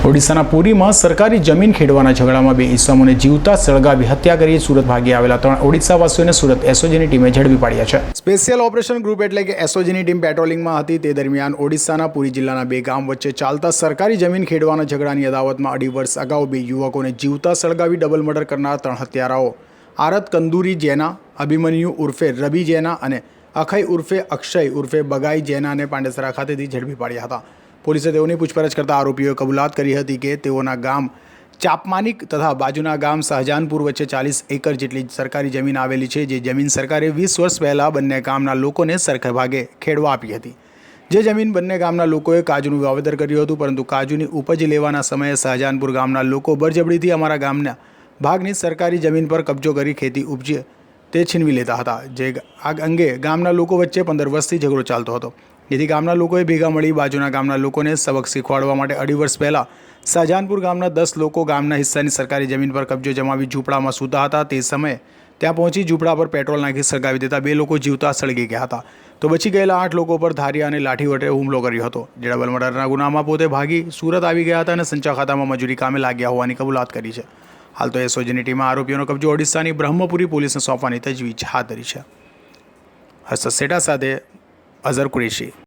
ઓડિશાના પુરીમાં સરકારી જમીન ખેડવાના ઝઘડામાં બે ઈસમોને જીવતા સળગાવી હત્યા કરી સુરત ભાગી આવેલા 3 ઓડિશાવાસીઓને સુરત એસઓજીની ટીમે ઝડપી પાડ્યા છે। સ્પેશિયલ ઓપરેશન ગ્રુપ એટલે કે એસઓજીની ટીમ પેટ્રોલિંગમાં હતી। તે દરમિયાન ઓડિશાના પુરી જિલ્લાના બે ગામ વચ્ચે ચાલતા સરકારી જમીન ખેડવાના ઝઘડાની અદાવતમાં 2.5 વર્ષ અગાઉ બે યુવકોને જીવતા સળગાવી ડબલ મર્ડર કરનાર 3 હત્યારાઓ આરત કંદુરી જૈના, અભિમન્યુ ઉર્ફે રવિ જૈના અને અખય ઉર્ફે અક્ષય ઉર્ફે બગાઈ જૈનાને પાંડેસરા ખાતેથી ઝડપી પાડ્યા હતા। પોલીસે તેઓની પૂછપરછ કરતા આરોપીઓએ કબૂલાત કરી હતી કે તેઓના ગામ ચાપમાનિક તથા બાજુના ગામ શાહજહાનપુર વચ્ચે 40 એકર જેટલી સરકારી જમીન આવેલી છે, જે જમીન સરકારે 20 વર્ષ પહેલાં બંને ગામના લોકોને સરખે ભાગે ખેડવા આપી હતી। જે જમીન બંને ગામના લોકોએ કાજુનું વાવેતર કર્યું હતું, પરંતુ કાજુની ઉપજ લેવાના સમયે શાહજહાનપુર ગામના લોકો બળજબરીથી અમારા ગામના ભાગની સરકારી જમીન પર કબજો કરી ખેતી ઉપજે તે છીનવી લેતા હતા। જે આ અંગે ગામના લોકો વચ્ચે 15 વર્ષથી ઝઘડો ચાલતો હતો, જેથી ગામના લોકોએ ભેગા મળી બાજુના ગામના લોકોને સબક શીખવાડવા માટે 2.5 વર્ષ પહેલાં શાહજહાનપુર ગામના 10 લોકો ગામના હિસ્સાની સરકારી જમીન પર કબજો જમાવી ઝૂંપડામાં સૂતા હતા। તે સમયે ત્યાં પહોંચી ઝૂંપડા પર પેટ્રોલ નાખી સળગાવી દેતા 2 લોકો જીવતા સળગી ગયા હતા, તો બચી ગયેલા 8 લોકો પર ધારિયા અને લાઠી વડે હુમલો કર્યો હતો। જે ડબલ મર્ડરના ગુનામાં પોતે ભાગી સુરત આવી ગયા હતા અને સંચા ખાતામાં મજૂરી કામે લાગ્યા હોવાની કબૂલાત કરી છે। હાલ તો એસઓજીની ટીમે આરોપીઓનો કબજો ઓડિશાની બ્રહ્મપુરી પોલીસને સોંપવાની તજવીજ હાથ ધરી છે। હર્ષદ સેઠા સાથે અઝર કુરેશી।